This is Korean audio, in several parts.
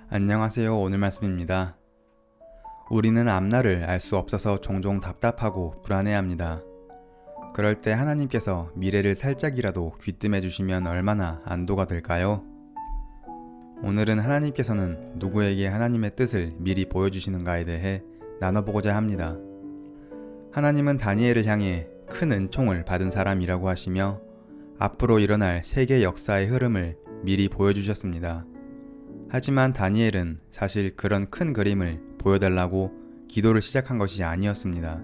안녕하세요. 오늘 말씀입니다. 우리는 앞날을 알 수 없어서 종종 답답하고 불안해합니다. 그럴 때 하나님께서 미래를 살짝이라도 귀뜸해 주시면 얼마나 안도가 될까요? 오늘은 하나님께서는 누구에게 하나님의 뜻을 미리 보여주시는가에 대해 나눠보고자 합니다. 하나님은 다니엘을 향해 큰 은총을 받은 사람이라고 하시며 앞으로 일어날 세계 역사의 흐름을 미리 보여주셨습니다. 하지만 다니엘은 사실 그런 큰 그림을 보여달라고 기도를 시작한 것이 아니었습니다.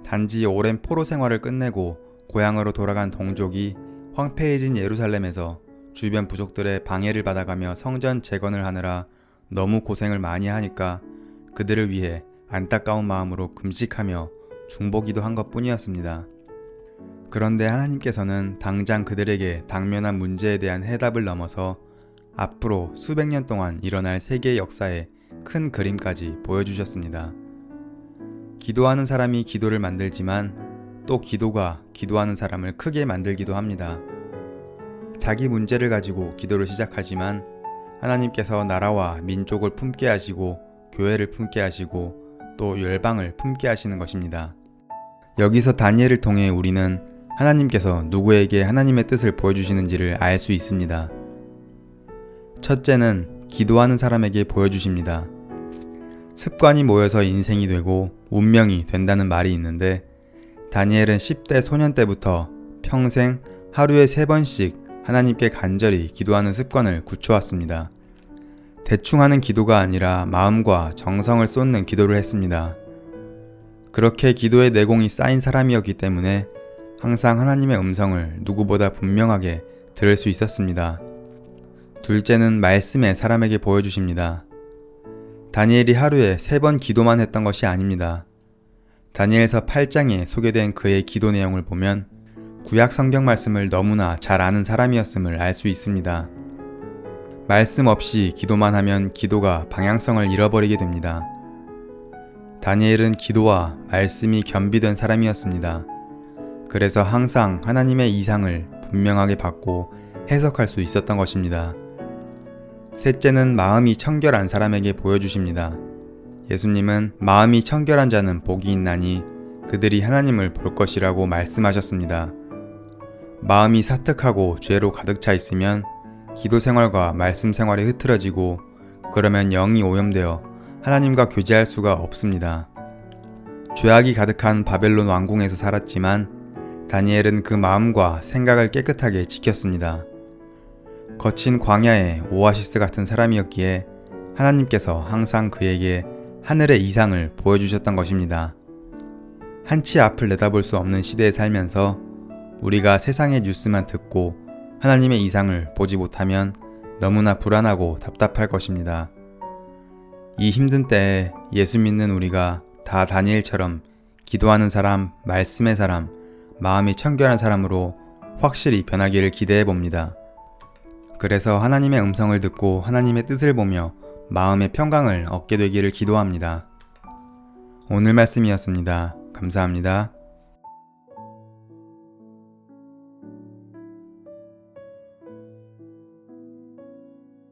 단지 오랜 포로 생활을 끝내고 고향으로 돌아간 동족이 황폐해진 예루살렘에서 주변 부족들의 방해를 받아가며 성전 재건을 하느라 너무 고생을 많이 하니까 그들을 위해 안타까운 마음으로 금식하며 중보기도 한 것뿐이었습니다. 그런데 하나님께서는 당장 그들에게 당면한 문제에 대한 해답을 넘어서 앞으로 수백 년 동안 일어날 세계 역사의 큰 그림까지 보여주셨습니다. 기도하는 사람이 기도를 만들지만 또 기도가 기도하는 사람을 크게 만들기도 합니다. 자기 문제를 가지고 기도를 시작하지만 하나님께서 나라와 민족을 품게 하시고 교회를 품게 하시고 또 열방을 품게 하시는 것입니다. 여기서 다니엘을 통해 우리는 하나님께서 누구에게 하나님의 뜻을 보여주시는지를 알 수 있습니다. 첫째는 기도하는 사람에게 보여주십니다. 습관이 모여서 인생이 되고 운명이 된다는 말이 있는데 다니엘은 10대 소년 때부터 평생 하루에 3번씩 하나님께 간절히 기도하는 습관을 굳혀왔습니다. 대충 하는 기도가 아니라 마음과 정성을 쏟는 기도를 했습니다. 그렇게 기도의 내공이 쌓인 사람이었기 때문에 항상 하나님의 음성을 누구보다 분명하게 들을 수 있었습니다. 둘째는 말씀에 사람에게 보여주십니다. 다니엘이 하루에 3번 기도만 했던 것이 아닙니다. 다니엘서 8장에 소개된 그의 기도 내용을 보면 구약 성경 말씀을 너무나 잘 아는 사람이었음을 알 수 있습니다. 말씀 없이 기도만 하면 기도가 방향성을 잃어버리게 됩니다. 다니엘은 기도와 말씀이 겸비된 사람이었습니다. 그래서 항상 하나님의 이상을 분명하게 받고 해석할 수 있었던 것입니다. 셋째는 마음이 청결한 사람에게 보여주십니다. 예수님은 마음이 청결한 자는 복이 있나니 그들이 하나님을 볼 것이라고 말씀하셨습니다. 마음이 사특하고 죄로 가득 차 있으면 기도 생활과 말씀 생활이 흐트러지고 그러면 영이 오염되어 하나님과 교제할 수가 없습니다. 죄악이 가득한 바벨론 왕궁에서 살았지만 다니엘은 그 마음과 생각을 깨끗하게 지켰습니다. 거친 광야의 오아시스 같은 사람이었기에 하나님께서 항상 그에게 하늘의 이상을 보여주셨던 것입니다. 한치 앞을 내다볼 수 없는 시대에 살면서 우리가 세상의 뉴스만 듣고 하나님의 이상을 보지 못하면 너무나 불안하고 답답할 것입니다. 이 힘든 때에 예수 믿는 우리가 다 다니엘처럼 기도하는 사람, 말씀의 사람, 마음이 청결한 사람으로 확실히 변하기를 기대해 봅니다. 그래서 하나님의 음성을 듣고 하나님의 뜻을 보며 마음의 평강을 얻게 되기를 기도합니다. 오늘 말씀이었습니다. 감사합니다.